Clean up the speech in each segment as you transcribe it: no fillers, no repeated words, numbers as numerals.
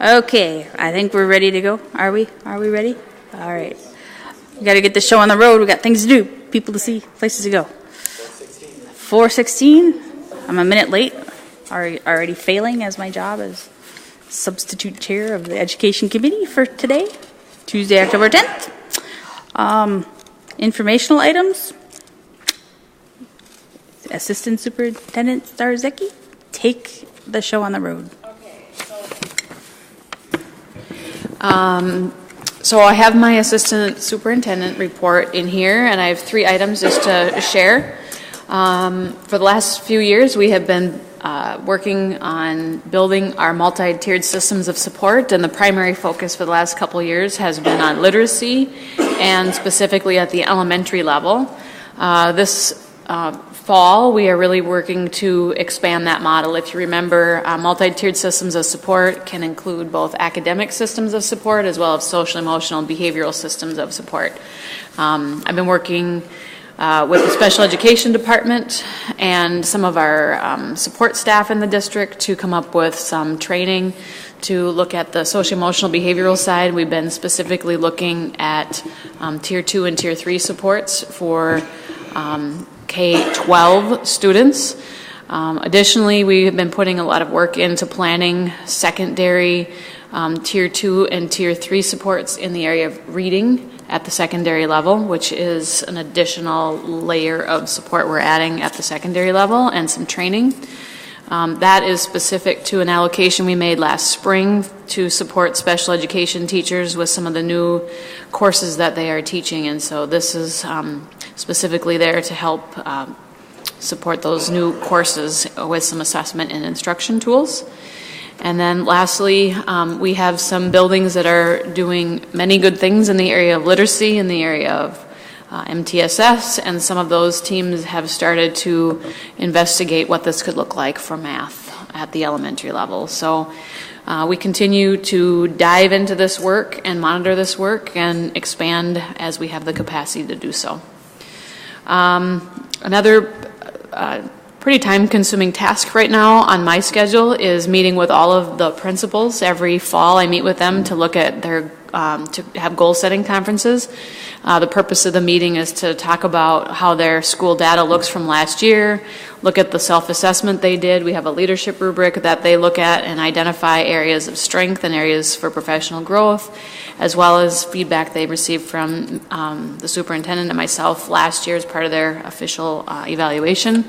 Okay, I think we're ready to go. Are we? Are we ready? All right. We got to get the show on the road. We got things to do, people to see, places to go. 4:16. I'm a minute late. Already failing as my job as substitute chair of the Education Committee for today, Tuesday, October 10th. Informational items. Assistant Superintendent Starzecki, take the show on the road. So I have my assistant superintendent report in here, and I have 3 items just to share. For the last few years, we have been working on building our multi-tiered systems of support, and the primary focus for the last couple of years has been on literacy, and specifically at the elementary level. This fall, we are really working to expand that model. If you remember, multi-tiered systems of support can include both academic systems of support as well as social, emotional, and behavioral systems of support. I've been working with the special education department and some of our support staff in the district to come up with some training to look at the social, emotional, behavioral side. We've been specifically looking at Tier 2 and Tier 3 supports for K-12 students. Additionally, we have been putting a lot of work into planning secondary Tier 2 and Tier 3 supports in the area of reading at the secondary level, which is an additional layer of support we're adding at the secondary level, and some training. That is specific to an allocation we made last spring to support special education teachers with some of the new courses that they are teaching, and so this is specifically there to help support those new courses with some assessment and instruction tools. And then lastly, we have some buildings that are doing many good things in the area of literacy, in the area of MTSS, and some of those teams have started to investigate what this could look like for math at the elementary level. So we continue to dive into this work and monitor this work and expand as we have the capacity to do so. Another pretty time-consuming task right now on my schedule is meeting with all of the principals. Every fall I meet with them to look at their to have goal-setting conferences. The purpose of the meeting is to talk about how their school data looks from last year, look at the self-assessment they did. We have a leadership rubric that they look at and identify areas of strength and areas for professional growth, as well as feedback they received from the superintendent and myself last year as part of their official evaluation.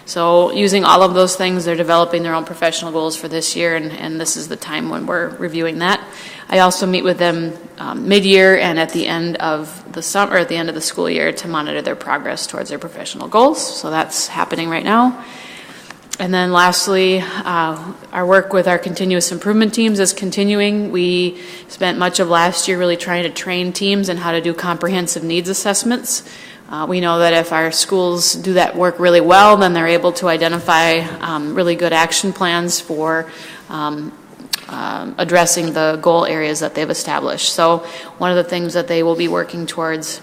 So using all of those things, they're developing their own professional goals for this year, and this is the time when we're reviewing that. I also meet with them mid-year and at the end of the summer, or at the end of the school year, to monitor their progress towards their professional goals. So that's happening right now. And then lastly, our work with our continuous improvement teams is continuing. We spent much of last year really trying to train teams in how to do comprehensive needs assessments. We know that if our schools do that work really well, then they're able to identify really good action plans for addressing the goal areas that they've established. So one of the things that they will be working towards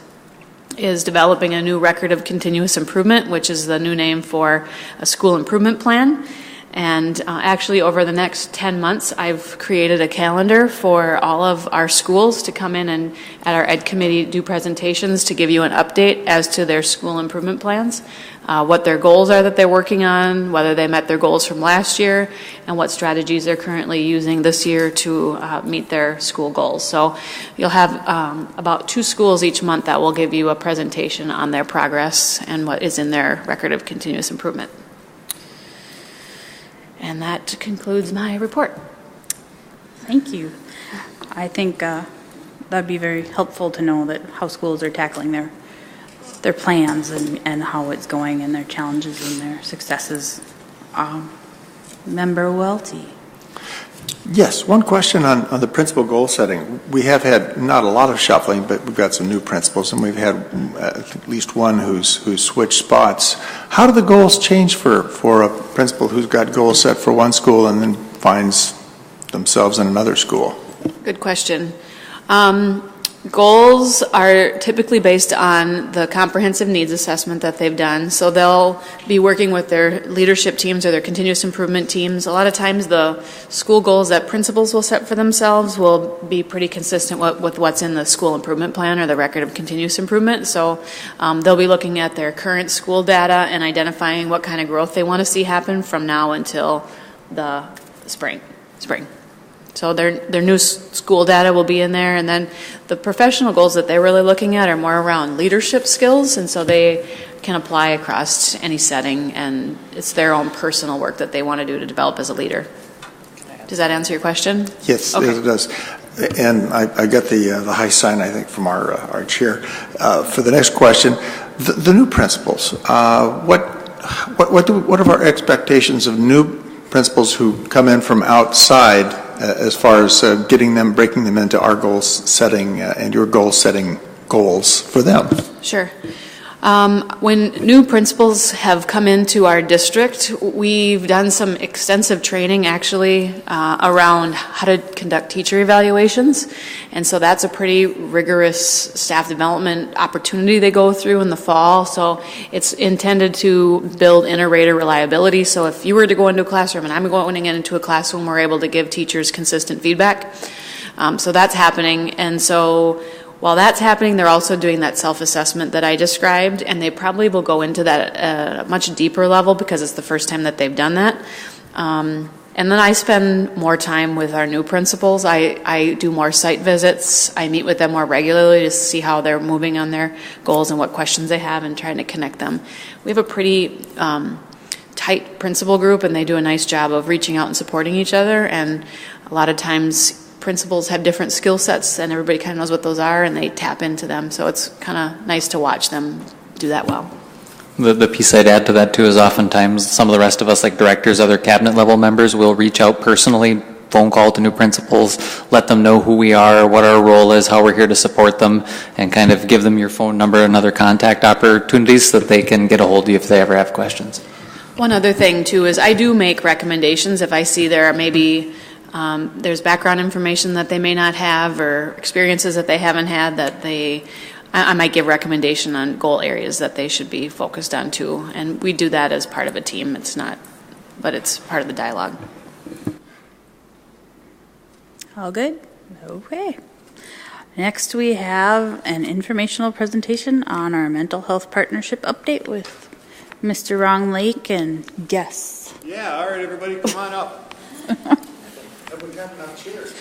is developing a new record of continuous improvement, which is the new name for a school improvement plan. And actually over the next 10 months, I've created a calendar for all of our schools to come in and at our Ed Committee do presentations to give you an update as to their school improvement plans, what their goals are that they're working on, whether they met their goals from last year, and what strategies they're currently using this year to meet their school goals. So you'll have about 2 schools each month that will give you a presentation on their progress and what is in their record of continuous improvement. And that concludes my report. Thank you. I think that'd be very helpful to know that how schools are tackling their plans and how it's going and their challenges and their successes. Member Welty. Yes, one question on the principal goal setting. We have had not a lot of shuffling, but we've got some new principals, and we've had at least one who's switched spots. How do the goals change for a principal who's got goals set for one school and then finds themselves in another school? Good question. Goals are typically based on the comprehensive needs assessment that they've done. So they'll be working with their leadership teams or their continuous improvement teams. A lot of times the school goals that principals will set for themselves will be pretty consistent with what's in the school improvement plan or the record of continuous improvement. So they'll be looking at their current school data and identifying what kind of growth they want to see happen from now until the spring. So their new school data will be in there, and then the professional goals that they're really looking at are more around leadership skills, and so they can apply across any setting, and it's their own personal work that they want to do to develop as a leader. Does that answer your question? Yes, okay. It does. And I got the high sign, I think, from our chair. For the next question, the new principals, what are our expectations of new principals who come in from outside as far as breaking them into our goal setting and your goal setting goals for them? Sure. When new principals have come into our district, we've done some extensive training actually around how to conduct teacher evaluations. And so that's a pretty rigorous staff development opportunity they go through in the fall. So it's intended to build inter-rater reliability. So if you were to go into a classroom and I'm going into a classroom, we're able to give teachers consistent feedback. So that's happening. And so while that's happening, they're also doing that self-assessment that I described, and they probably will go into that at a much deeper level because it's the first time that they've done that. And then I spend more time with our new principals. I do more site visits. I meet with them more regularly to see how they're moving on their goals and what questions they have and trying to connect them. We have a pretty tight principal group, and they do a nice job of reaching out and supporting each other, and a lot of times principals have different skill sets and everybody kind of knows what those are and they tap into them. So it's kind of nice to watch them do that well. The piece I'd add to that too is oftentimes some of the rest of us, like directors, other cabinet level members, will reach out personally, phone call to new principals, let them know who we are, what our role is, how we're here to support them, and kind of give them your phone number and other contact opportunities so that they can get a hold of you if they ever have questions. One other thing too is I do make recommendations if I see there are maybe there's background information that they may not have or experiences that they haven't had that I might give recommendation on goal areas that they should be focused on too. And we do that as part of a team. But it's part of the dialogue. All good? Okay. Next we have an informational presentation on our mental health partnership update with Mr. Wrong Lake and guests. Yeah, all right, everybody, come on up. Have we got enough chairs?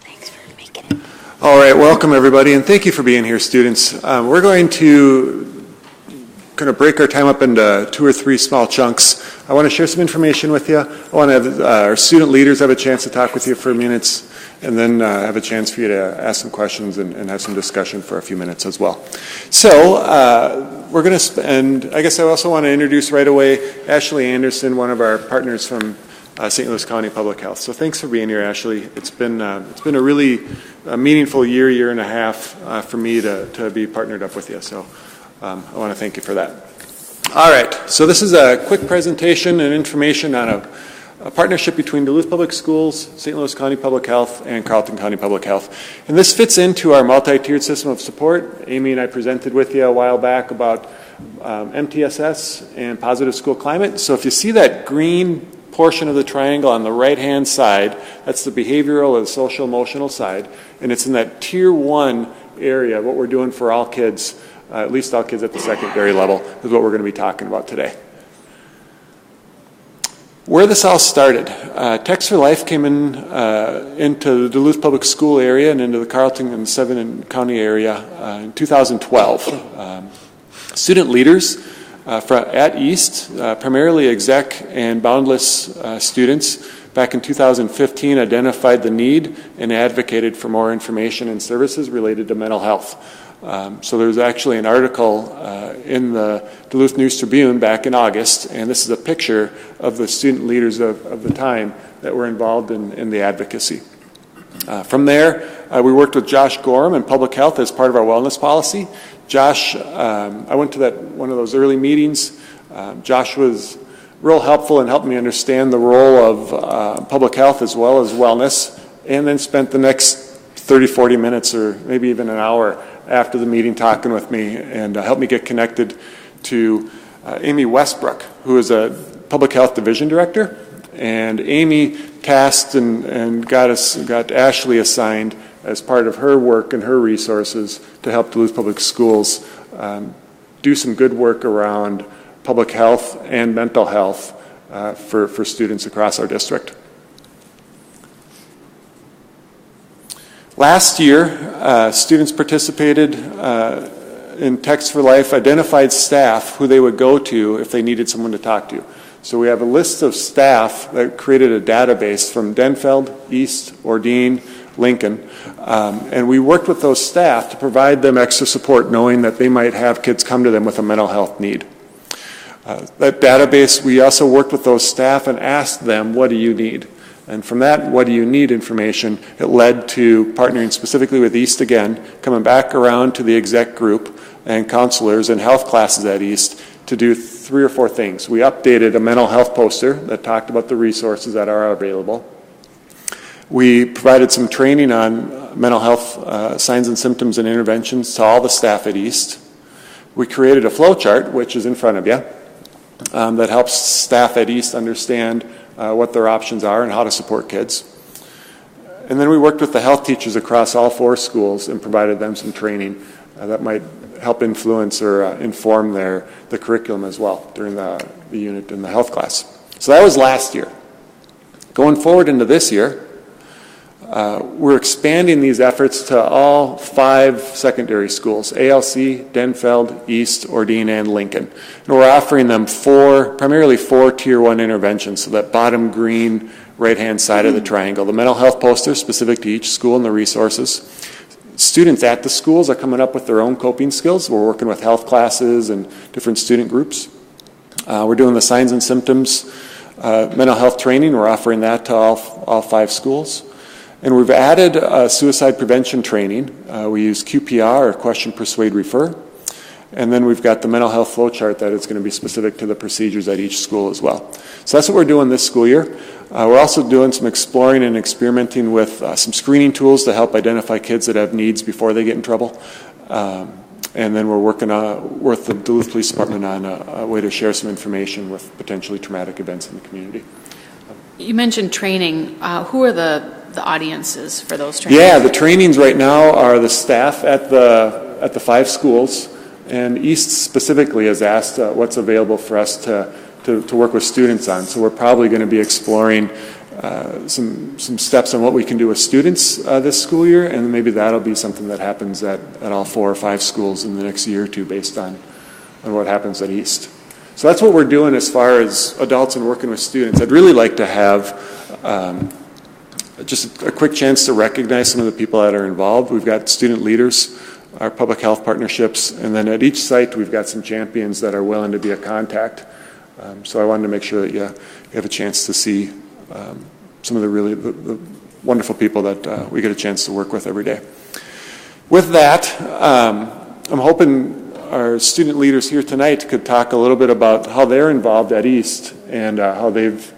Thanks for making it. All right, welcome everybody, and thank you for being here, students. We're going to break our time up into 2 or 3 small chunks. I want to share some information with you. I want to have our student leaders have a chance to talk with you for minutes, and then have a chance for you to ask some questions and have some discussion for a few minutes as well. So we're going to spend, I guess I also want to introduce right away Ashley Anderson, one of our partners from St. Louis County Public Health. So thanks for being here, Ashley. It's been a really meaningful year and a half for me to be partnered up with you. So I want to thank you for that. All right, so this is a quick presentation and information on a partnership between Duluth Public Schools, St. Louis County Public Health, and Carleton County Public Health. And this fits into our multi-tiered system of support. Amy and I presented with you a while back about MTSS and positive school climate. So if you see that green portion of the triangle on the right-hand side, that's the behavioral or the social emotional side, and it's in that tier 1 area, what we're doing for all kids. At least all kids at the secondary level is what we're going to be talking about today. Where this all started, Text for Life came into the Duluth Public School area and into the Carleton and Seven County area in 2012. Student leaders at East, primarily exec and boundless students, back in 2015 identified the need and advocated for more information and services related to mental health. So there's actually an article in the Duluth News Tribune back in August, and this is a picture of the student leaders of the time that were involved in the advocacy. From there, we worked with Josh Gorham in public health as part of our wellness policy. Josh, I went to one of those early meetings. Josh was real helpful in helping me understand the role of public health as well as wellness, and then spent the next 30, 40 minutes or maybe even an hour after the meeting talking with me and helped me get connected to Amy Westbrook, who is a public health division director. And Amy tasked and got Ashley assigned as part of her work and her resources to help Duluth Public Schools do some good work around public health and mental health for students across our district. Last year, students participated in Text for Life, identified staff who they would go to if they needed someone to talk to. So we have a list of staff that created a database from Denfeld, East, Ordine, Lincoln, and we worked with those staff to provide them extra support knowing that they might have kids come to them with a mental health need. That database, we also worked with those staff and asked them, what do you need? And from that, what do you need information, it led to partnering specifically with East again, coming back around to the exec group and counselors and health classes at East to do 3 or 4 things. We updated a mental health poster that talked about the resources that are available. We provided some training on mental health signs and symptoms and interventions to all the staff at East. We created a flow chart, which is in front of you, that helps staff at East understand what their options are and how to support kids. And then we worked with the health teachers across all 4 schools and provided them some training that might help influence or inform the curriculum as well during the unit in the health class. So that was last year. Going forward into this year, we're expanding these efforts to all 5 secondary schools, ALC, Denfeld, East, Ordine, and Lincoln. And we're offering them primarily 4 Tier 1 interventions, so that bottom green right-hand side of the triangle. The mental health poster specific to each school and the resources. Students at the schools are coming up with their own coping skills. We're working with health classes and different student groups. We're doing the signs and symptoms mental health training. We're offering that to all 5 schools. And we've added suicide prevention training. We use QPR, or question, persuade, refer. And then we've got the mental health flow chart that is going to be specific to the procedures at each school as well. So that's what we're doing this school year. We're also doing some exploring and experimenting with some screening tools to help identify kids that have needs before they get in trouble. And then we're working with the Duluth Police Department on a way to share some information with potentially traumatic events in the community. You mentioned training. Who are the audiences for those trainings? Yeah, the trainings right now are the staff at the 5 schools, and East specifically has asked what's available for us to work with students on. So we're probably going to be exploring some steps on what we can do with students this school year, and maybe that'll be something that happens at all 4 or 5 schools in the next year or 2 based on what happens at East. So that's what we're doing as far as adults and working with students. I'd really like to have just a quick chance to recognize some of the people that are involved. We've got student leaders, our public health partnerships, and then at each site we've got some champions that are willing to be a contact. So I wanted to make sure that you have a chance to see some of the wonderful people that we get a chance to work with every day. With that, I'm hoping our student leaders here tonight could talk a little bit about how they're involved at East and how they've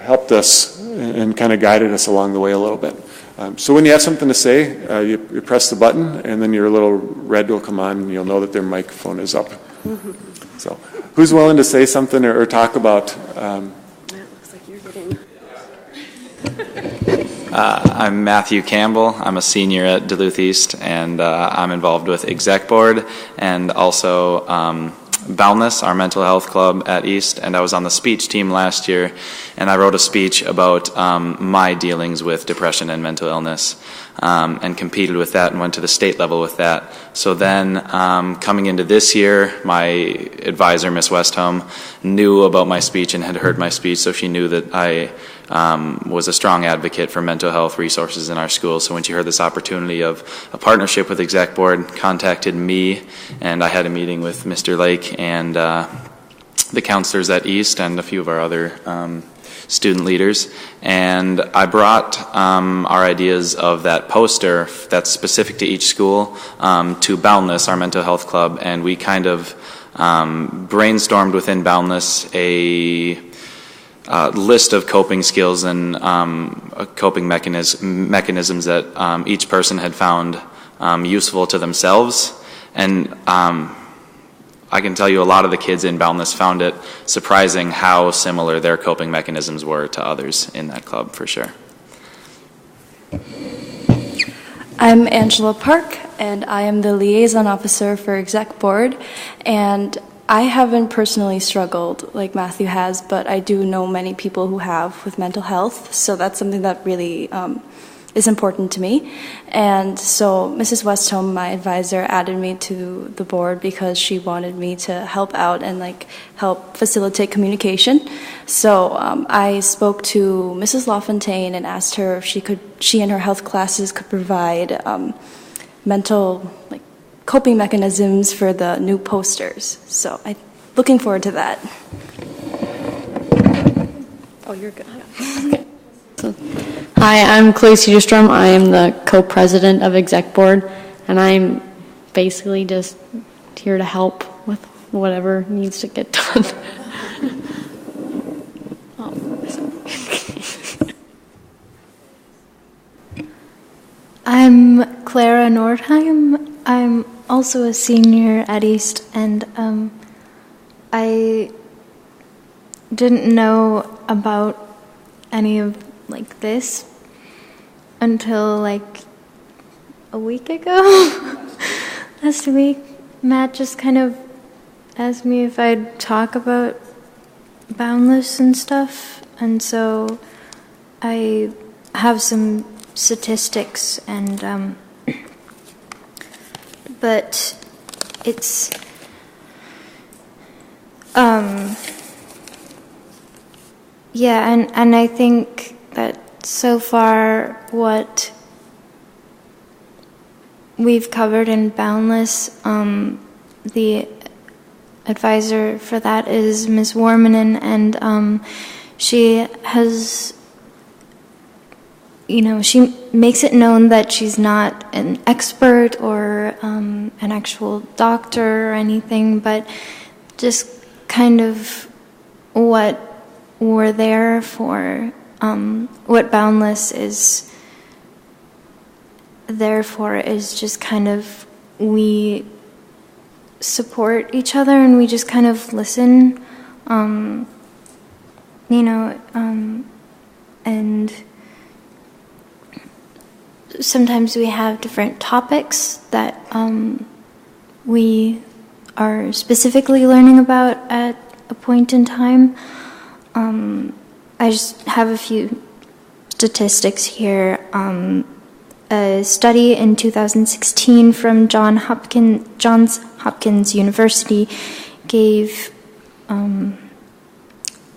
helped us and kind of guided us along the way a little bit. So when you have something to say, you press the button and then your little red will come on and you'll know that their microphone is up. So who's willing to say something or talk about? That looks like you're getting... I'm Matthew Campbell. I'm a senior at Duluth East, and I'm involved with Exec Board and also Boundless, our mental health club at East, and I was on the speech team last year, and I wrote a speech about my dealings with depression and mental illness, and competed with that and went to the state level with that. So then, coming into this year, my advisor, Ms. Westholm, knew about my speech and had heard my speech, so she knew that I was a strong advocate for mental health resources in our schools. So when she heard this opportunity of a partnership with Exec Board, contacted me, and I had a meeting with Mr. Lake and the counselors at East and a few of our other student leaders. And I brought our ideas of that poster that's specific to each school to Boundless, our mental health club, and we kind of brainstormed within Boundless a list of coping skills and coping mechanisms that each person had found useful to themselves. And I can tell you a lot of the kids in Boundless found it surprising how similar their coping mechanisms were to others in that club, for sure. I'm Angela Park, and I am the liaison officer for Exec Board. And I haven't personally struggled like Matthew has, but I do know many people who have with mental health, so that's something that really is important to me. And so Mrs. Westholm, my advisor, added me to the board because she wanted me to help out and like help facilitate communication. So I spoke to Mrs. LaFontaine and asked her if she and her health classes could provide mental like coping mechanisms for the new posters. So I'm looking forward to that. Oh, you're good. Okay. Hi, I'm Clay Cedarstrom. I am the co-president of Exec Board, and I'm basically just here to help with whatever needs to get done. I'm Clara Nordheim. I'm also a senior at East, and I didn't know about any of like this until like a week ago. Last week, Matt just kind of asked me if I'd talk about Boundless and stuff, and so I have some statistics and but it's yeah, and I think that so far what we've covered in Boundless, the advisor for that is Ms. Warmanen, and she has, she makes it known that she's not an expert or an actual doctor or anything, but just kind of what we're there for, what Boundless is there for is just kind of we support each other and we just kind of listen, and sometimes we have different topics that we are specifically learning about at a point in time. I just have a few statistics here. A study in 2016 from Johns Hopkins University gave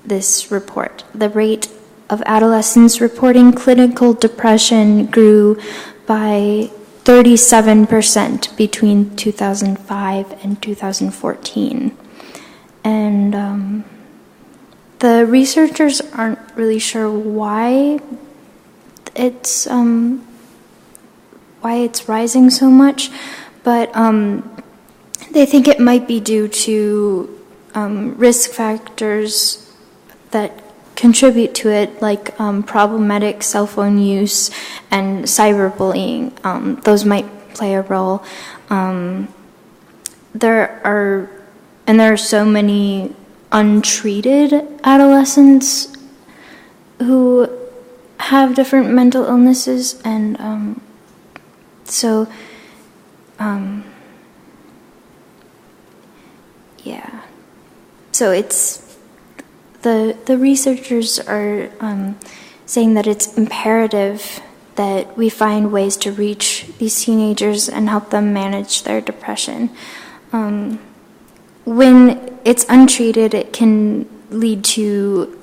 this report. The rate of adolescents reporting clinical depression grew by 37% between 2005 and 2014. And the researchers aren't really sure why it's rising so much, but they think it might be due to risk factors that contribute to it, like problematic cell phone use and cyberbullying. Those might play a role. There are so many untreated adolescents who have different mental illnesses, and so it's the researchers are saying that it's imperative that we find ways to reach these teenagers and help them manage their depression. When it's untreated, it can lead to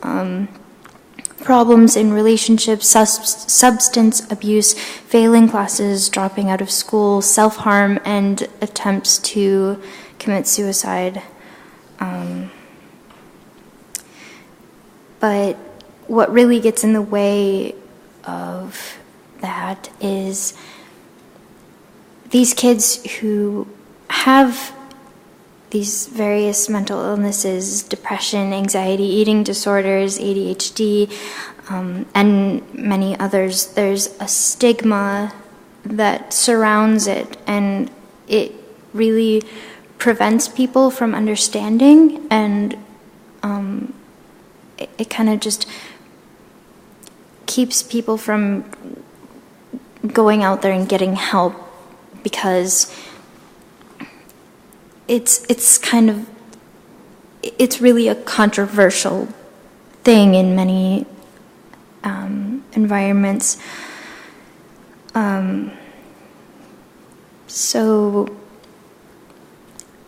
problems in relationships, substance abuse, failing classes, dropping out of school, self-harm, and attempts to commit suicide. But what really gets in the way of that is these kids who have these various mental illnesses, depression, anxiety, eating disorders, ADHD, and many others, there's a stigma that surrounds it, and it really prevents people from understanding, and it kind of just keeps people from going out there and getting help, because it's really a controversial thing in many environments. So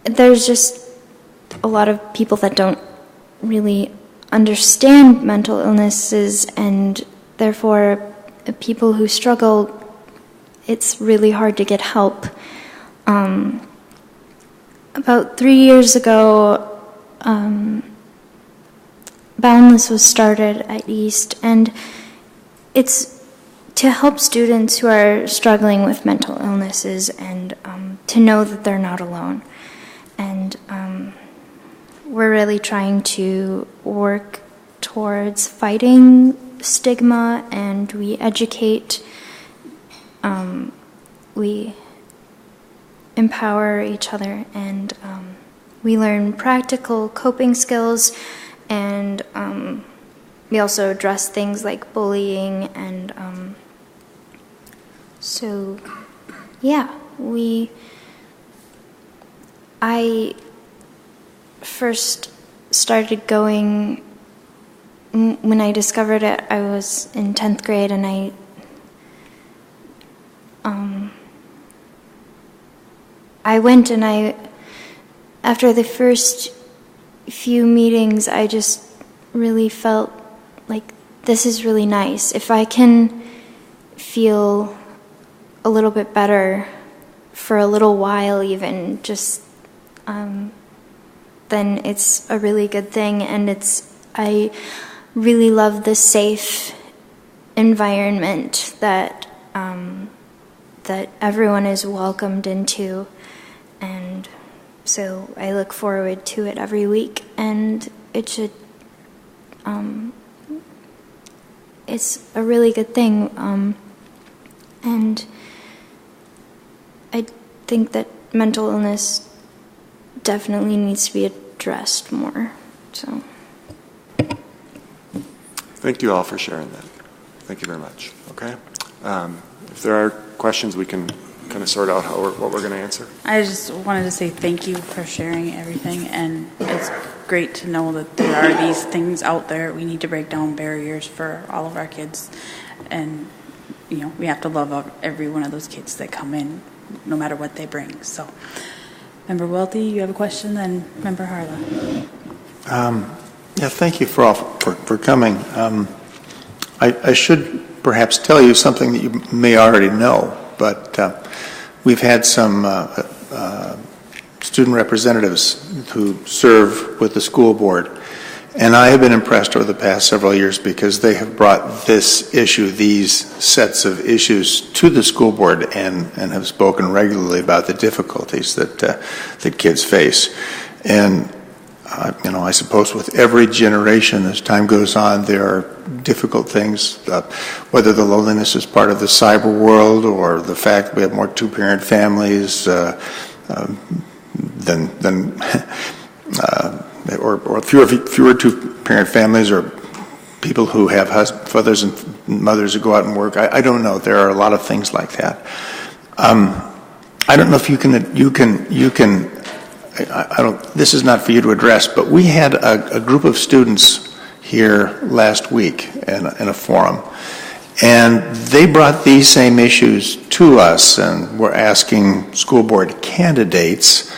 there's just a lot of people that don't really understand mental illnesses, and therefore people who struggle, it's really hard to get help. About 3 years ago, Boundless was started at East, and it's to help students who are struggling with mental illnesses, and to know that they're not alone. And we're really trying to work towards fighting stigma, and we educate, we empower each other, and we learn practical coping skills, and we also address things like bullying, and so yeah, I first started going when I discovered it. I was in 10th grade, and I went, and after the first few meetings, I just really felt like this is really nice. If I can feel a little bit better for a little while, even just, then it's a really good thing. And I really love the safe environment that that everyone is welcomed into. And so I look forward to it every week, and it should, it's a really good thing. And I think that mental illness definitely needs to be addressed more. So, thank you all for sharing that. Thank you very much. Okay. If there are questions, we can kind of sort out what we're going to answer. I just wanted to say thank you for sharing everything, and it's great to know that there are these things out there. We need to break down barriers for all of our kids, and we have to love every one of those kids that come in, no matter what they bring. So, Member Welty, you have a question, then Member Harla. Yeah, thank you for coming. I should perhaps tell you something that you may already know, but we've had some student representatives who serve with the school board, and I have been impressed over the past several years because they have brought this issue, these sets of issues, to the school board, and have spoken regularly about the difficulties that kids face. And I suppose with every generation, as time goes on, there are difficult things, whether the loneliness is part of the cyber world, or the fact we have more two-parent families or fewer two-parent families, or people who have fathers and mothers who go out and work. I don't know. There are a lot of things like that. I don't know if you can. This is not for you to address, but we had a group of students here last week in a forum, and they brought these same issues to us, and were asking school board candidates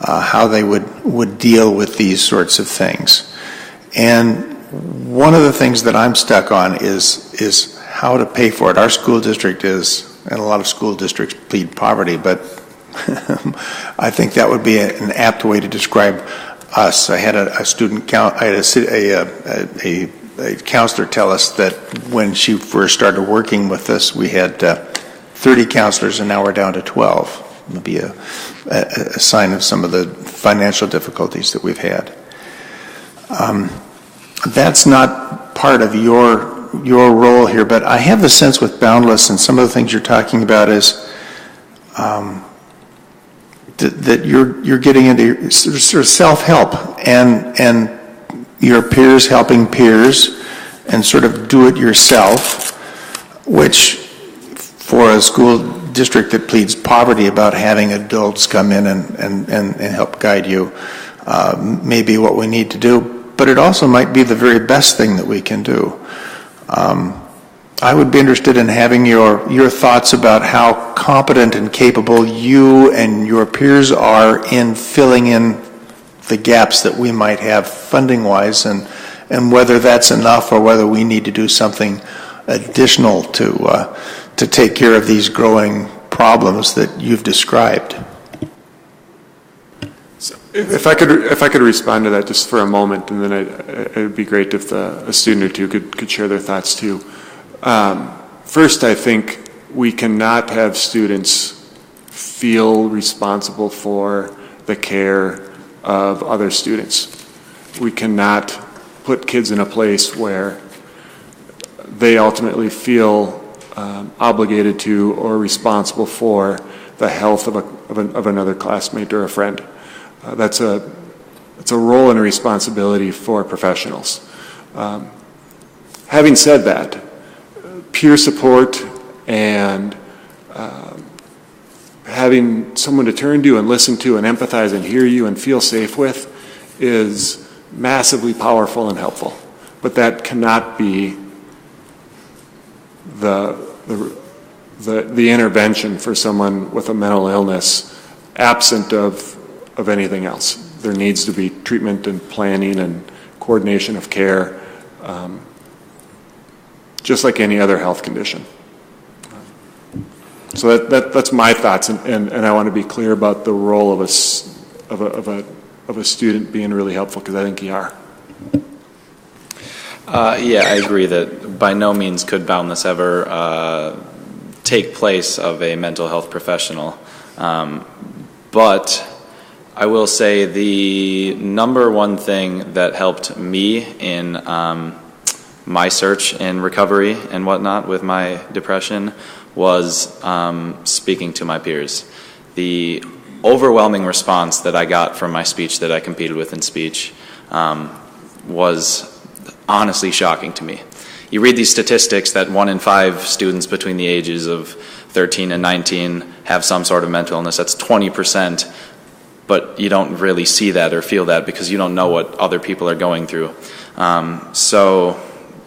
how they would deal with these sorts of things. And one of the things that I'm stuck on is how to pay for it. Our school district and a lot of school districts plead poverty, but I think that would be an apt way to describe us. I had a student count. I had a a counselor tell us that when she first started working with us, we had 30 counselors, and now we're down to 12. It would be a sign of some of the financial difficulties that we've had. That's not part of your role here, but I have the sense with Boundless and some of the things you're talking about is that you're getting into sort of self-help and your peers helping peers and sort of do it yourself, which for a school district that pleads poverty about having adults come in and help guide you may be what we need to do, but it also might be the very best thing that we can do. I would be interested in having your thoughts about how competent and capable you and your peers are in filling in the gaps that we might have funding-wise, and whether that's enough or whether we need to do something additional to take care of these growing problems that you've described. So if I could respond to that just for a moment, and then it would be great if a student or two could share their thoughts too. First, I think we cannot have students feel responsible for the care of other students. We cannot put kids in a place where they ultimately feel obligated to or responsible for the health of another classmate or a friend. That's a role and a responsibility for professionals. Having said that, peer support and having someone to turn to and listen to and empathize and hear you and feel safe with is massively powerful and helpful. But that cannot be the intervention for someone with a mental illness absent of anything else. There needs to be treatment and planning and coordination of care, just like any other health condition. So that's my thoughts, and I want to be clear about the role of a student being really helpful, because I think you are. Yeah, I agree that by no means could Boundless ever take place of a mental health professional. But I will say the number one thing that helped me in my search in recovery and whatnot with my depression was speaking to my peers. The overwhelming response that I got from my speech that I competed with in speech was honestly shocking to me. You read these statistics that 1 in 5 students between the ages of 13 and 19 have some sort of mental illness. That's 20%, but you don't really see that or feel that because you don't know what other people are going through. So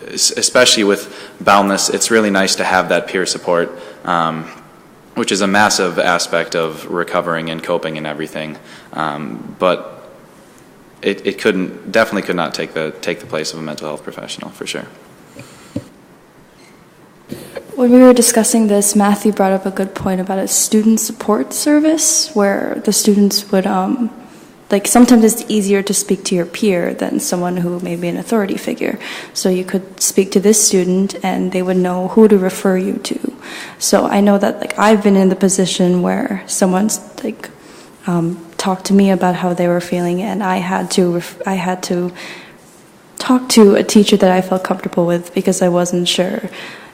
especially with Boundless, it's really nice to have that peer support, which is a massive aspect of recovering and coping and everything. But it definitely could not take the place of a mental health professional, for sure. When we were discussing this, Matthew brought up a good point about a student support service where the students would, sometimes it's easier to speak to your peer than someone who may be an authority figure. So you could speak to this student and they would know who to refer you to. So I know that I've been in the position where someone's talked to me about how they were feeling, and I had to talk to a teacher that I felt comfortable with because I wasn't sure.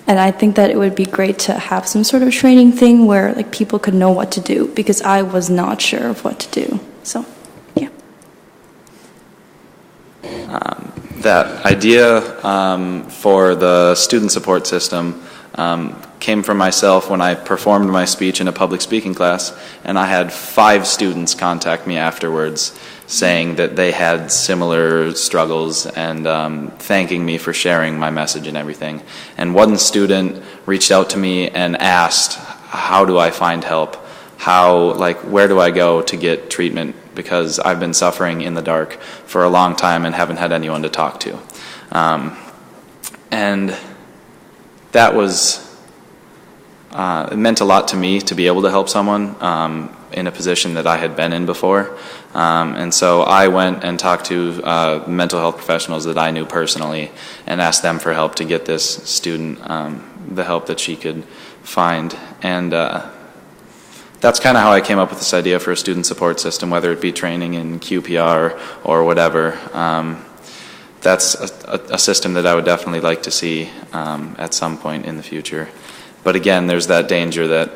And I think that it would be great to have some sort of training thing where people could know what to do, because I was not sure of what to do. So, yeah. That idea for the student support system came from myself when I performed my speech in a public speaking class, and I had 5 students contact me afterwards saying that they had similar struggles and thanking me for sharing my message and everything. And one student reached out to me and asked, how do I find help? Where do I go to get treatment? Because I've been suffering in the dark for a long time and haven't had anyone to talk to. And that was, it meant a lot to me to be able to help someone. in a position that I had been in before. And so I went and talked to mental health professionals that I knew personally and asked them for help to get this student the help that she could find. And that's kind of how I came up with this idea for a student support system, whether it be training in QPR or whatever. That's a system that I would definitely like to see at some point in the future. But again, there's that danger that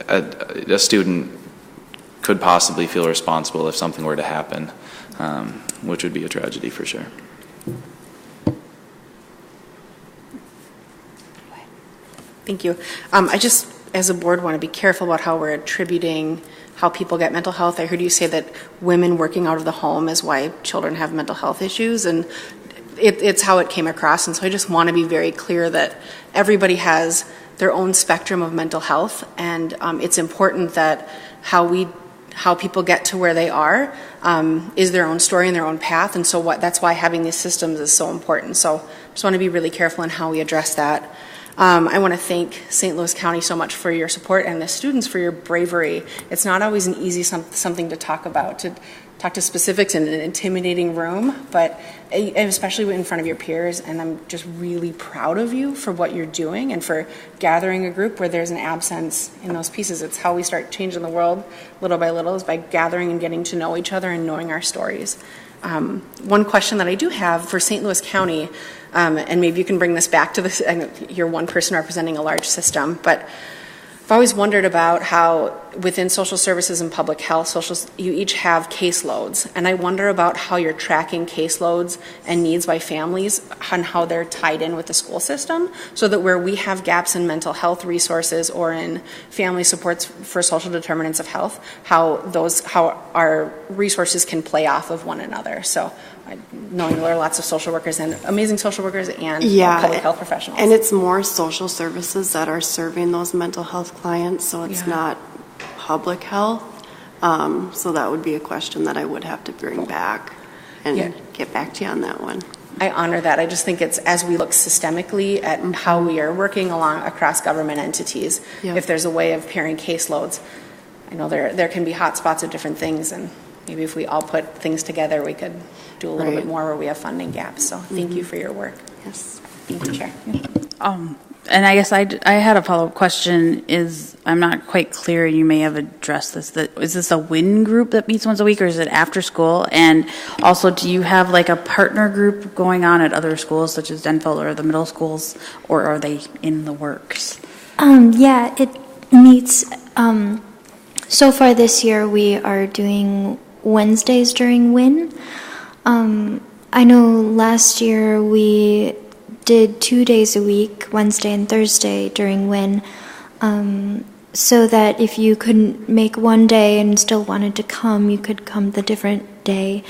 a student could possibly feel responsible if something were to happen, which would be a tragedy for sure. Thank you. I just, as a board, want to be careful about how we're attributing how people get mental health. I heard you say that women working out of the home is why children have mental health issues, and it's how it came across. And so I just want to be very clear that everybody has their own spectrum of mental health, and it's important that how people get to where they are is their own story and their own path. And so that's why having these systems is so important. So I just want to be really careful in how we address that. I want to thank St. Louis County so much for your support and the students for your bravery. It's not always an easy something to talk about, to talk to specifics in an intimidating room, but especially in front of your peers. And I'm just really proud of you for what you're doing and for gathering a group where there's an absence in those pieces. It's how we start changing the world little by little, is by gathering and getting to know each other and knowing our stories. One question that I do have for St. Louis County, and maybe you can bring this back to this, I know you're one person representing a large system, but I've always wondered about how within social services and public health, you each have caseloads, and I wonder about how you're tracking caseloads and needs by families and how they're tied in with the school system, so that where we have gaps in mental health resources or in family supports for social determinants of health, how our resources can play off of one another. So knowing there are lots of social workers and amazing social workers and public health professionals. And it's more social services that are serving those mental health clients, so it's not public health. So that would be a question that I would have to bring back and get back to you on that one. I honor that. I just think it's, as we look systemically at how we are working across government entities, if there's a way of pairing caseloads, I know there can be hot spots of different things, and maybe if we all put things together, we could do a little bit more where we have funding gaps. So thank you for your work. Yes. Thank you, Chair. And I guess I had a follow-up question. I'm not quite clear, you may have addressed this, is this a WIN group that meets once a week, or is it after school? And also, do you have like a partner group going on at other schools such as Denfeld or the middle schools, or are they in the works? Yeah, it meets, so far this year we are doing Wednesdays during WIN. I know last year we did 2 days a week, Wednesday and Thursday during WIN, so that if you couldn't make one day and still wanted to come, you could come the different day,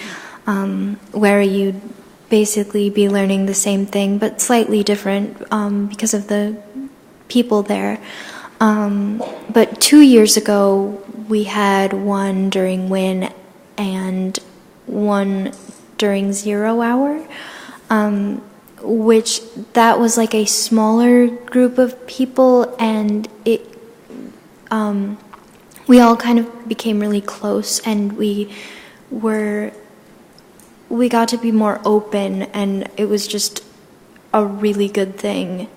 where you'd basically be learning the same thing but slightly different because of the people there. But 2 years ago we had one during WIN and one during 0 hour, which that was like a smaller group of people, and it we all kind of became really close, and we got to be more open, and it was just a really good thing.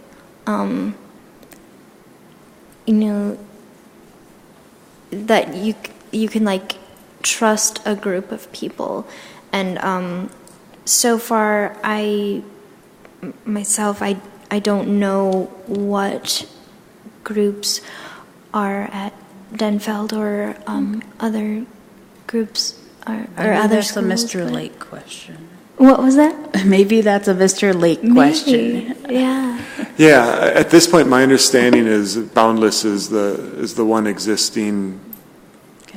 You know, that you can like trust a group of people. And so far I don't know what groups are at Denfeld or other groups or other schools. That's a Mr. Lake question. What was that? Maybe that's a Mr. Lake question. Yeah. Yeah, at this point, my understanding is Boundless is the one existing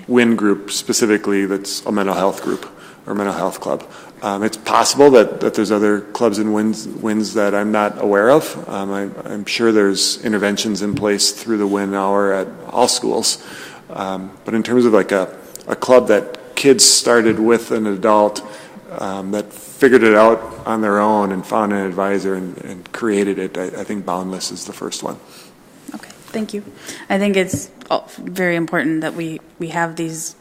WIN group specifically that's a mental health group or mental health club. It's possible that there's other clubs and WINs that I'm not aware of. I'm sure there's interventions in place through the WIN hour at all schools. But in terms of like a club that kids started with an adult that figured it out on their own and found an advisor and created it, I think Boundless is the first one. Okay, Thank you. I think it's very important that we have these,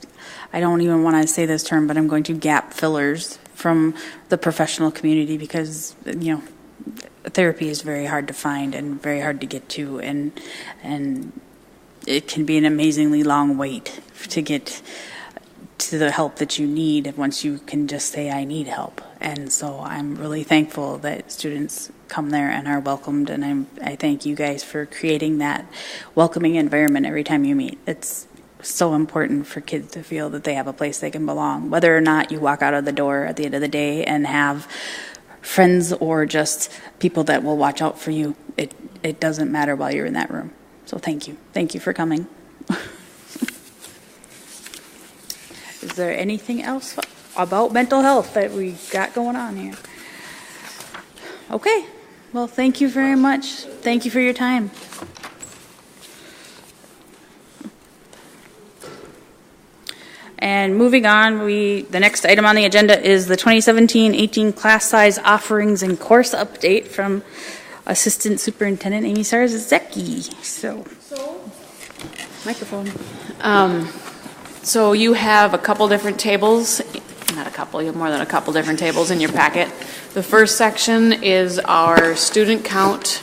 I don't even want to say this term, but I'm going to gap fillers from the professional community because, you know, therapy is very hard to find and very hard to get to, and it can be an amazingly long wait to get to the help that you need once you can just say, I need help. And so I'm really thankful that students come there and are welcomed, and I thank you guys for creating that welcoming environment every time you meet. It's so important for kids to feel that they have a place they can belong, whether or not you walk out of the door at the end of the day and have friends or just people that will watch out for you. It doesn't matter while you're in that room. So thank you. Thank you for coming. Is there anything else about mental health that we got going on here? Okay. Well, thank you very much. Thank you for your time. And moving on, the next item on the agenda is the 2017-18 class size offerings and course update from Assistant Superintendent Amy Sarzecki. So, microphone. So you have a couple different tables, not a couple, you have more than a couple different tables in your packet. The first section is our student count,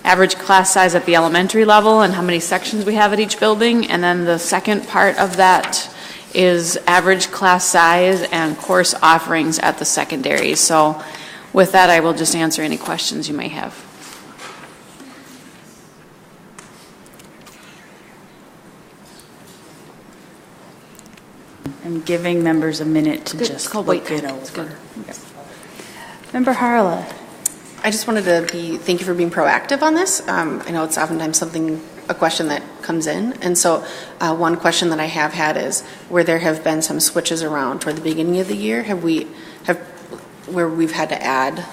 average class size at the elementary level, and how many sections we have at each building. And then the second part of that is average class size and course offerings at the secondary. So with that, I will just answer any questions you may have. I'm giving members a minute to just look it over. Okay. Member Harla. I just wanted to thank you for being proactive on this. I know it's oftentimes a question that comes in. And so one question that I have had is where there have been some switches around toward the beginning of the year, where we've had to add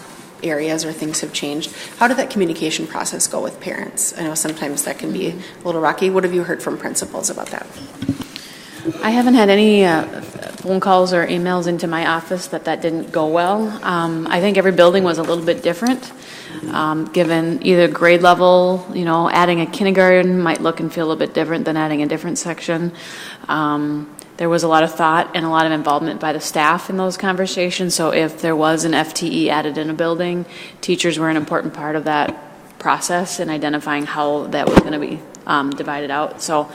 areas or things have changed. How did that communication process go with parents? I know sometimes that can be a little rocky. What have you heard from principals about that? I haven't had any phone calls or emails into my office that didn't go well. I think every building was a little bit different, given either grade level, adding a kindergarten might look and feel a little bit different than adding a different section. There was a lot of thought and a lot of involvement by the staff in those conversations. So if there was an FTE added in a building, teachers were an important part of that process in identifying how that was going to be divided out. So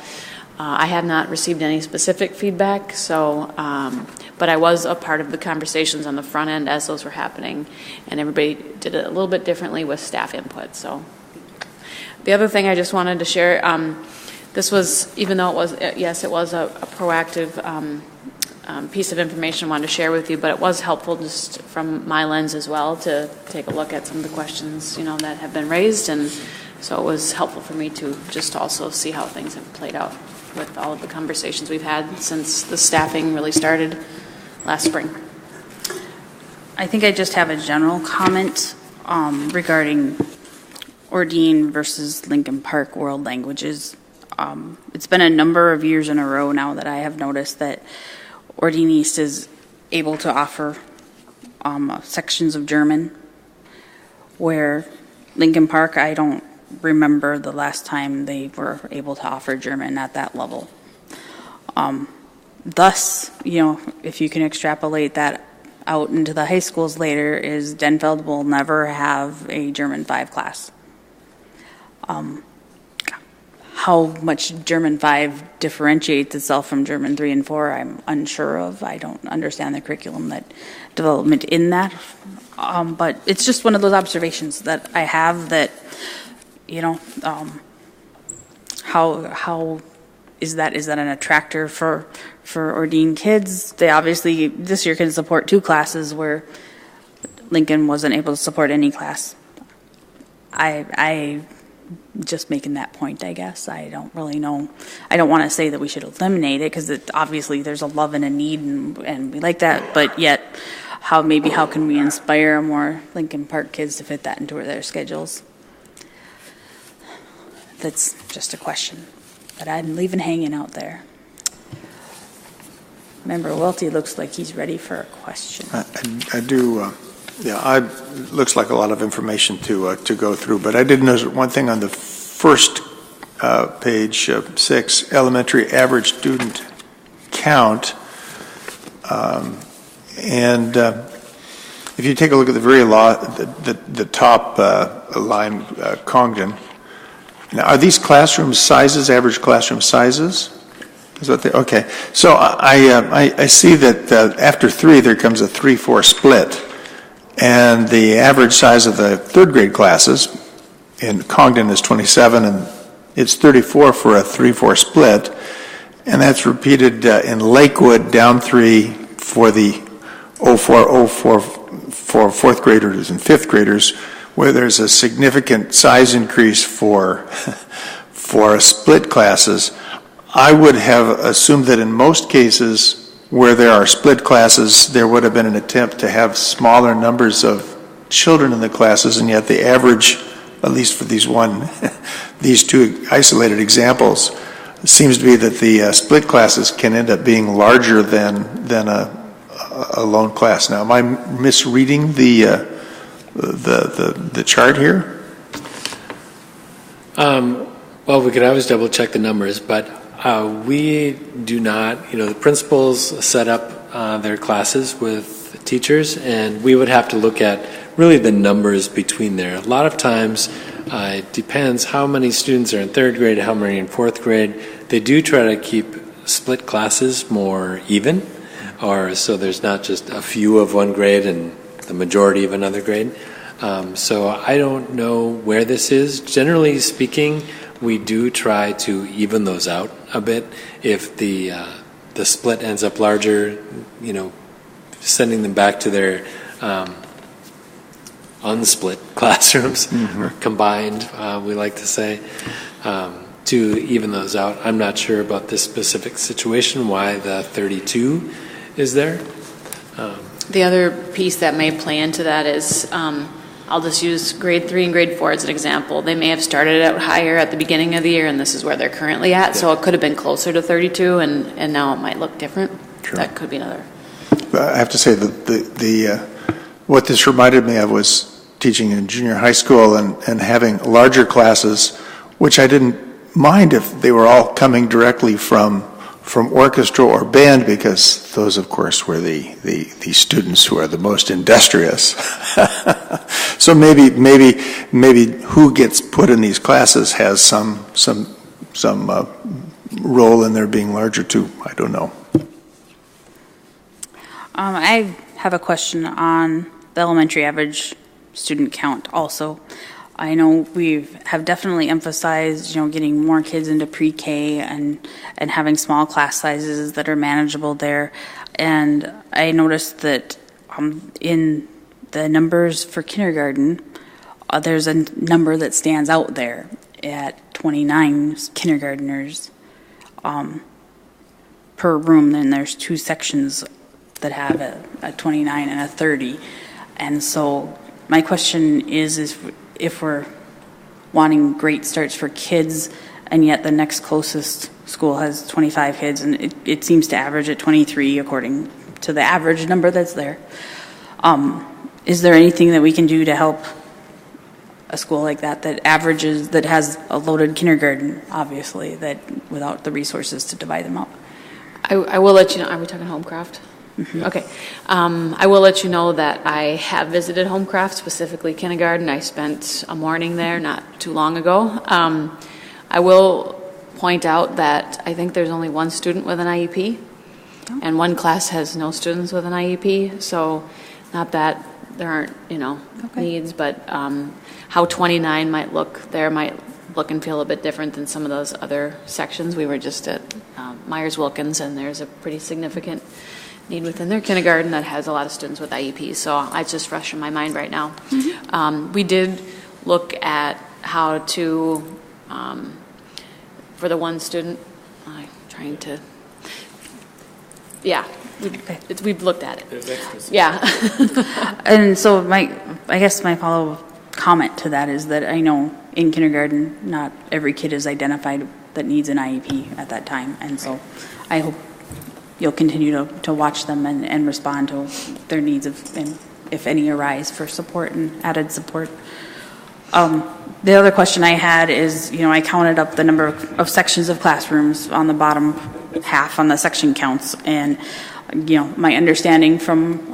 I have not received any specific feedback, but I was a part of the conversations on the front end as those were happening, and everybody did it a little bit differently with staff input. So the other thing I just wanted to share, this was, even though it was, yes, it was a proactive piece of information I wanted to share with you, but it was helpful just from my lens as well to take a look at some of the questions, that have been raised, and so it was helpful for me to just also see how things have played out with all of the conversations we've had since the staffing really started last spring. I think I just have a general comment regarding Ordine versus Lincoln Park World Languages. It's been a number of years in a row now that I have noticed that Ordine East is able to offer sections of German, where Lincoln Park, I don't remember the last time they were able to offer German at that level. Thus, if you can extrapolate that out into the high schools later, is Denfeld will never have a German 5 class. How much German 5 differentiates itself from German 3 and 4, I'm unsure of. I don't understand the curriculum development in that. But it's just one of those observations that I have that, how is that an attractor for Ordine kids? They obviously this year can support 2 classes where Lincoln wasn't able to support any class. I just making that point, I guess. I don't really know. I don't want to say that we should eliminate it because obviously there's a love and a need and we like that, but yet how can we inspire more Lincoln Park kids to fit that into their schedules? That's just a question that I'm leaving hanging out there. Member Welty looks like he's ready for a question. I do. Looks like a lot of information to go through, but I did notice one thing on the first page 6, elementary average student count. And if you take a look at the very the top line, Congdon. Now, are these classroom sizes, average classroom sizes? Is that okay? So I see that after 3 there comes a 3-4 split, and the average size of the third grade classes in Congdon is 27, and it's 34 for a 3-4 split, and that's repeated in Lakewood down 3 for the 04 for fourth graders and fifth graders, where there's a significant size increase for split classes. I would have assumed that in most cases where there are split classes, there would have been an attempt to have smaller numbers of children in the classes, and yet the average, at least for these two isolated examples, seems to be that the split classes can end up being larger than a lone class. Now, am I misreading the chart here? Well, we could always double check the numbers, but we do not, the principals set up their classes with teachers, and we would have to look at really the numbers between there. A lot of times it depends how many students are in third grade, how many in fourth grade. They do try to keep split classes more even, or so there's not just a few of one grade and the majority of another grade. So I don't know where this is. Generally speaking, we do try to even those out a bit. If the split ends up larger, sending them back to their unsplit classrooms, or combined, we like to say, to even those out. I'm not sure about this specific situation, why the 32 is there. The other piece that may play into that is, I'll just use grade 3 and grade 4 as an example. They may have started out higher at the beginning of the year, and this is where they're currently at, so it could have been closer to 32, and now it might look different. True. That could be another. I have to say that what this reminded me of was teaching in junior high school and having larger classes, which I didn't mind if they were all coming directly from orchestra or band, because those, of course, were the students who are the most industrious. So maybe who gets put in these classes has some role in their being larger too. I don't know. I have a question on the elementary average student count also. I know we have definitely emphasized, getting more kids into pre-K and having small class sizes that are manageable there. And I noticed that in the numbers for kindergarten, there's a number that stands out there at 29 kindergartners per room. Then there's 2 sections that have a 29 and a 30. And so my question is if we're wanting great starts for kids, and yet the next closest school has 25 kids, and it seems to average at 23 according to the average number that's there. Is there anything that we can do to help a school like that averages, that has a loaded kindergarten, obviously, that without the resources to divide them up? I will let you know. Are we talking Homecraft? Mm-hmm. Okay. I will let you know that I have visited Homecraft, specifically kindergarten. I spent a morning there not too long ago. I will point out that I think there's only 1 student with an IEP, and 1 class has no students with an IEP. So not that there aren't, needs, but how 29 might look there might look and feel a bit different than some of those other sections. We were just at Myers-Wilkins, and there's a pretty significant need within their kindergarten that has a lot of students with IEPs. So it's just fresh in my mind right now. Mm-hmm. We did look at how to, for the 1 student, we've looked at it. Yeah. And so I guess my follow-up comment to that is that I know in kindergarten, not every kid is identified that needs an IEP at that time. And so I hope you'll continue to watch them and respond to their needs if any arise for support and added support. The other question I had is, I counted up the number of sections of classrooms on the bottom half on the section counts, and my understanding from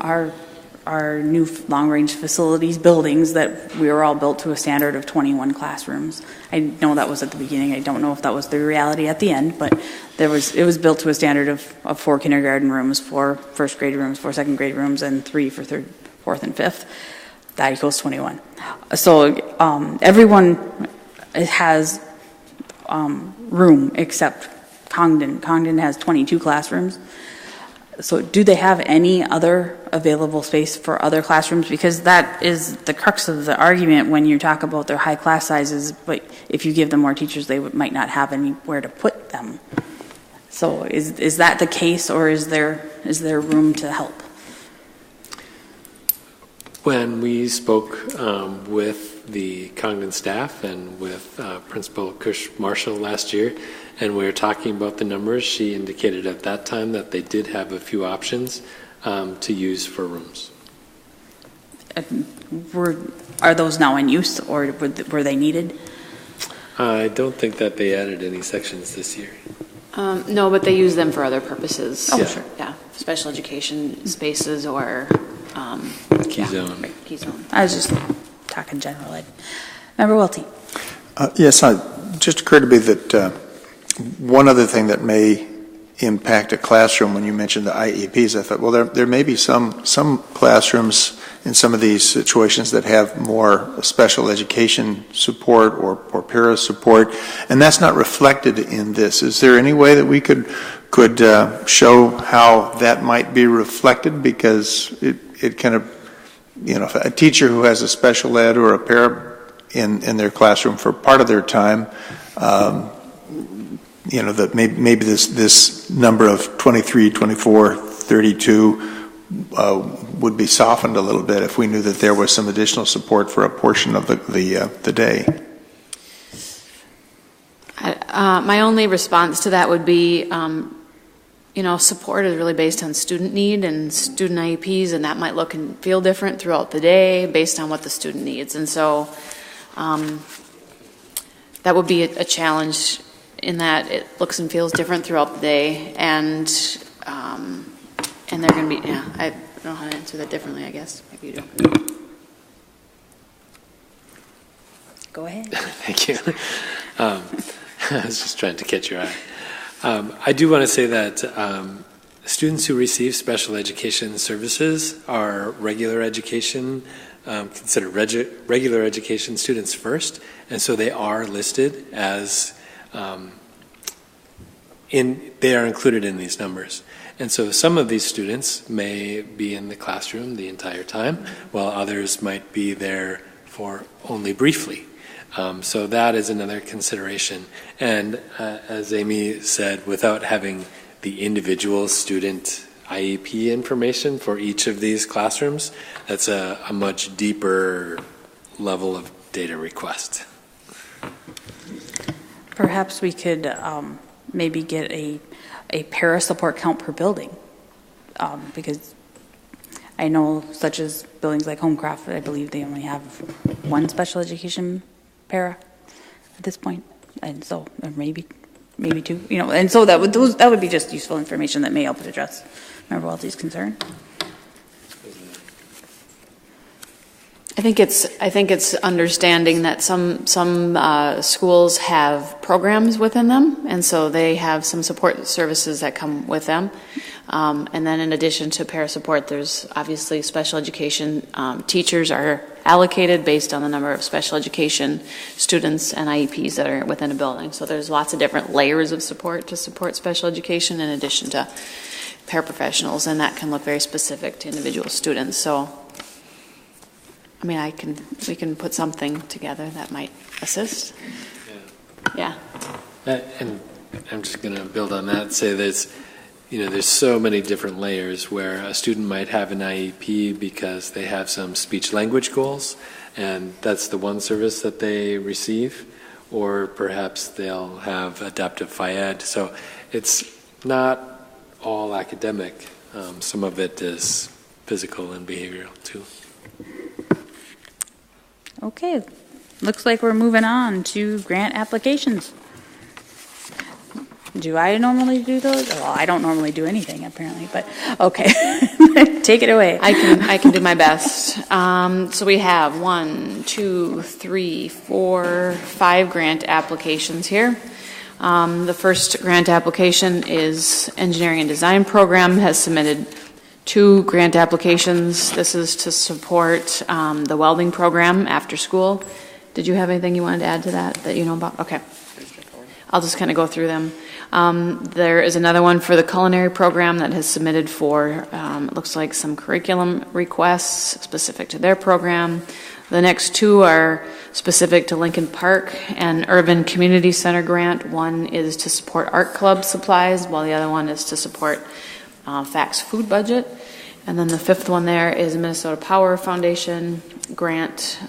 our new long-range facilities buildings that we were all built to a standard of 21 classrooms. I know that was at the beginning. I don't know if that was the reality at the end, but it was built to a standard of 4 kindergarten rooms, 4 first grade rooms, 4 second grade rooms, and 3 for third, fourth, and fifth. That equals 21. So everyone has room except Congdon. Congdon has 22 classrooms. So do they have any other available space for other classrooms? Because that is the crux of the argument when you talk about their high class sizes, but if you give them more teachers, they might not have anywhere to put them. So is that the case, or is there room to help? When we spoke with the Congdon staff and with Principal Kush Marshall last year, and we were talking about the numbers, she indicated at that time that they did have a few options to use for rooms. Are those now in use, or were they needed? I don't think that they added any sections this year. No, but they use them for other purposes. Oh, yeah. Sure. Yeah, special education spaces or Key zone. Right, key zone. I was just talking general ed. Member Welty. Yes, it just occurred to me that one other thing that may impact a classroom, when you mentioned the IEPs, I thought, well, there may be some classrooms in some of these situations that have more special education support or para support, and that's not reflected in this. Is there any way that we could show how that might be reflected? Because it kind of, if a teacher who has a special ed or a para in their classroom for part of their time, that maybe this number of 23, 24, 32 would be softened a little bit if we knew that there was some additional support for a portion of the day. My only response to that would be, support is really based on student need and student IEPs, and that might look and feel different throughout the day based on what the student needs. And so that would be a challenge in that it looks and feels different throughout the day, and they're going to be, I don't know how to answer that differently, I guess. Maybe you do. Go ahead. Thank you. I was just trying to catch your eye. I do want to say that students who receive special education services are regular education, considered regular education students first, and so they are listed as they are included in these numbers. And so some of these students may be in the classroom the entire time, while others might be there for only briefly. So that is another consideration. And as Amy said, without having the individual student IEP information for each of these classrooms, that's a much deeper level of data request. Perhaps we could maybe get a para support count per building, because I know such as buildings like Homecraft, I believe they only have one special education para at this point, and so or maybe 2, and so that would be just useful information that may help address Member Welty's concern. I think it's understanding that some schools have programs within them, and so they have some support services that come with them. And then in addition to para support, there's obviously special education. Teachers are allocated based on the number of special education students and IEPs that are within a building. So there's lots of different layers of support to support special education in addition to paraprofessionals, and that can look very specific to individual students. So we can put something together that might assist. Yeah. And I'm just going to build on that and say there's so many different layers where a student might have an IEP because they have some speech language goals, and that's the one service that they receive, or perhaps they'll have adaptive phy-ed. So it's not all academic. Some of it is physical and behavioral too. Okay, looks like we're moving on to grant applications. Do I normally do those? Well, I don't normally do anything apparently, but okay. Take it away. I can do my best. So we have 5 grant applications here. The first grant application is Engineering and Design Program has submitted 2 grant applications. This is to support the welding program after school. Did you have anything you wanted to add to that you know about? Okay. I'll just kind of go through them. There is another one for the culinary program that has submitted for, it looks like some curriculum requests specific to their program. The next 2 are specific to Lincoln Park and Urban Community Center grant. One is to support art club supplies, while the other one is to support FACT's food budget. And then the 5th one there is Minnesota Power Foundation grant.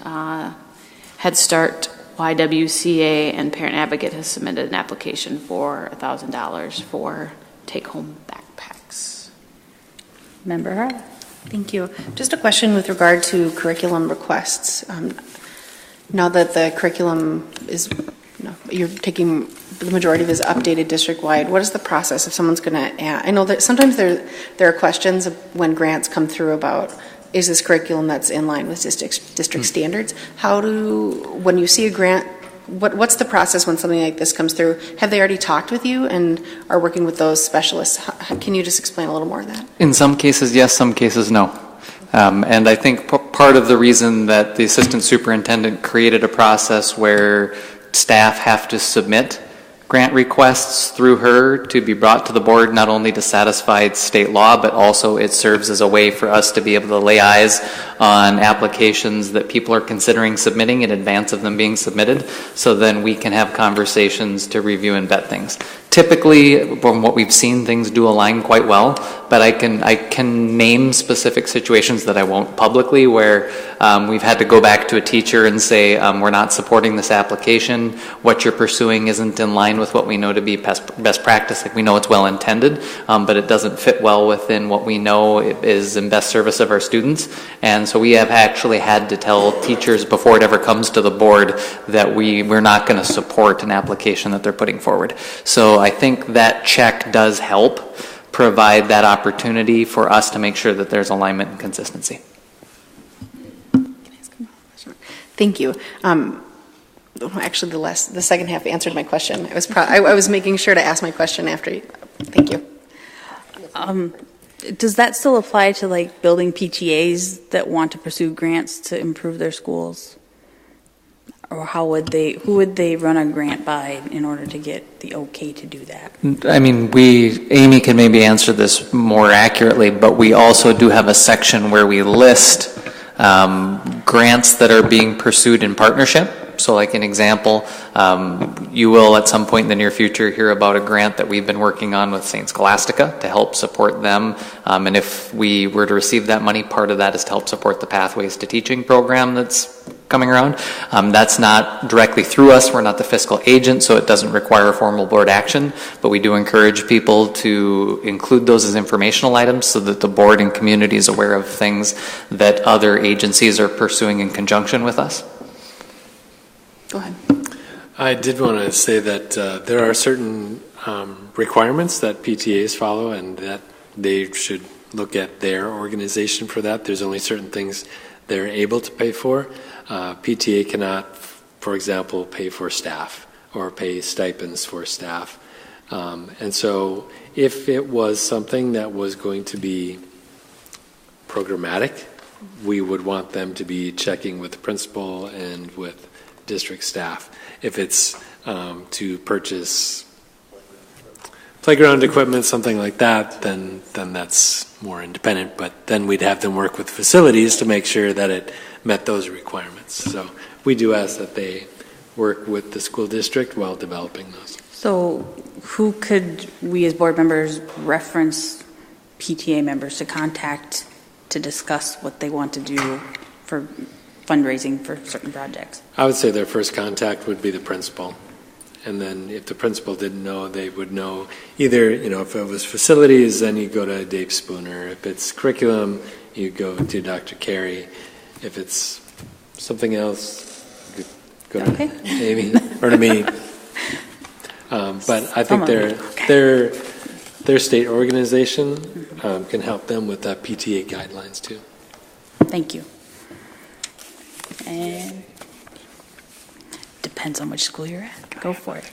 Head Start, YWCA, and Parent Advocate has submitted an application for $1,000 for take-home backpacks. Member Hart. Thank you. Just a question with regard to curriculum requests. Now that the curriculum is, you're taking the majority of it is updated district-wide, what is the process if someone's going to add? I know that sometimes there are questions when grants come through about, is this curriculum that's in line with district standards? When you see a grant, what's the process when something like this comes through? Have they already talked with you and are working with those specialists? Can you just explain a little more of that? In some cases, yes, some cases, no. And I think part of the reason that the assistant superintendent created a process where staff have to submit grant requests through her to be brought to the board, not only to satisfy state law, but also it serves as a way for us to be able to lay eyes on applications that people are considering submitting in advance of them being submitted, so then we can have conversations to review and vet things. Typically, from what we've seen, things do align quite well, but I can name specific situations that I won't publicly where we've had to go back to a teacher and say, we're not supporting this application, what you're pursuing isn't in line with what we know to be best practice. Like, we know it's well intended, but it doesn't fit well within what we know is in best service of our students. And so we have actually had to tell teachers before it ever comes to the board that we're not going to support an application that they're putting forward. So I think that check does help provide that opportunity for us to make sure that there's alignment and consistency. Thank you. Actually, the second half answered my question. I was making sure to ask my question after you. Thank you. Does that still apply to like building PTAs that want to pursue grants to improve their schools? Or who would they run a grant by in order to get the okay to do that? I mean, Amy can maybe answer this more accurately, but we also do have a section where we list grants that are being pursued in partnership. So like an example, you will at some point in the near future hear about a grant that we've been working on with St. Scholastica to help support them. And if we were to receive that money, part of that is to help support the Pathways to Teaching program that's coming around. That's not directly through us. We're not the fiscal agent, so it doesn't require formal board action, but we do encourage people to include those as informational items so that the board and community is aware of things that other agencies are pursuing in conjunction with us. Go ahead. I did want to say that there are certain requirements that PTAs follow and that they should look at their organization for that. There's only certain things they're able to pay for. PTA cannot, for example, pay for staff or pay stipends for staff. And so if it was something that was going to be programmatic, we would want them to be checking with the principal and with district staff. If it's to purchase playground equipment, something like that, then that's more independent. But then we'd have them work with facilities to make sure that it met those requirements. So we do ask that they work with the school district while developing those. So who could we as board members reference PTA members to contact to discuss what they want to do for fundraising for certain projects? I would say their first contact would be the principal. And then if the principal didn't know, they would know either, if it was facilities, then you go to Dave Spooner. If it's curriculum, you go to Dr. Carey. If it's something else, you go to Okay. Amy or to me. But I think their state organization can help them with PTA guidelines too. Thank you. And depends on which school you're at. Go for it.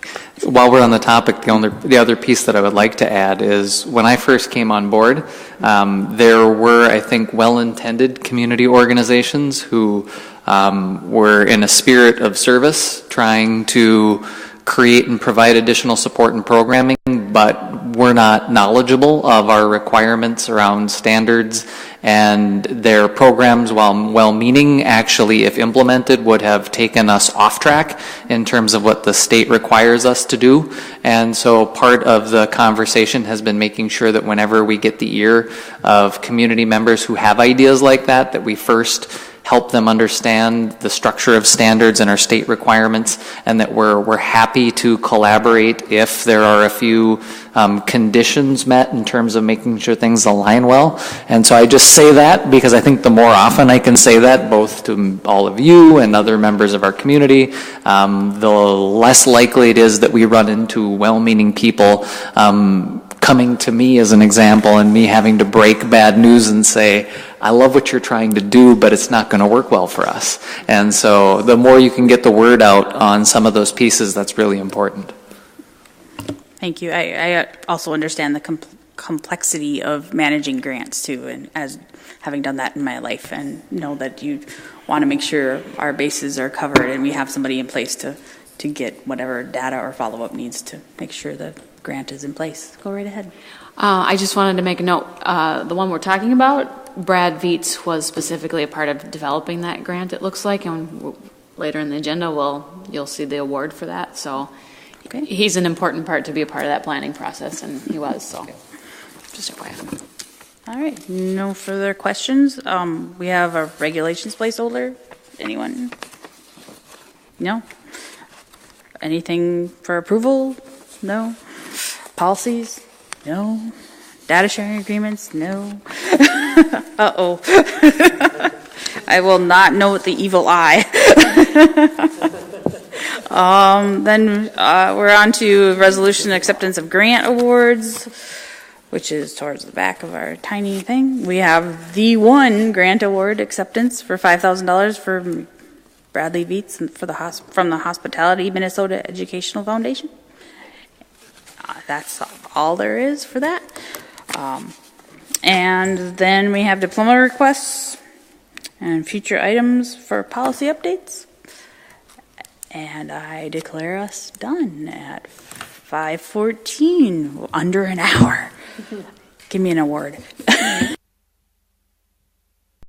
While we're on the topic, the other piece that I would like to add is when I first came on board, there were, I think, well-intended community organizations who were in a spirit of service trying to create and provide additional support and programming, but were not knowledgeable of our requirements around standards, and their programs, while well-meaning, actually, if implemented, would have taken us off track in terms of what the state requires us to do. And so part of the conversation has been making sure that whenever we get the ear of community members who have ideas like that we first help them understand the structure of standards and our state requirements, and that we're happy to collaborate if there are a few conditions met in terms of making sure things align well. And so I just say that because I think the more often I can say that, both to all of you and other members of our community, the less likely it is that we run into well-meaning people coming to me as an example and me having to break bad news and say, I love what you're trying to do, but it's not going to work well for us. And so the more you can get the word out on some of those pieces, that's really important. Thank you. I also understand the complexity of managing grants too, and as having done that in my life, and know that you want to make sure our bases are covered and we have somebody in place to get whatever data or follow-up needs to make sure the grant is in place. Go right ahead. I just wanted to make a note. The one we're talking about, Brad Vietz was specifically a part of developing that grant, it looks like, and later in the agenda you'll see the award for that. So okay. He's an important part to be a part of that planning process, and he was, so just FYI. All right, no further questions. We have a regulations placeholder. Anyone? No? Anything for approval? No? Policies? No? Data sharing agreements? No? Uh-oh. I will not note the evil eye. Then we're on to resolution acceptance of grant awards, which is towards the back of our tiny thing. We have the one grant award acceptance for $5,000 for Bradley Vietz from the Hospitality Minnesota Educational Foundation. That's all there is for that. And then we have diploma requests and future items for policy updates. And I declare us done at 5:14, under an hour. Give me an award.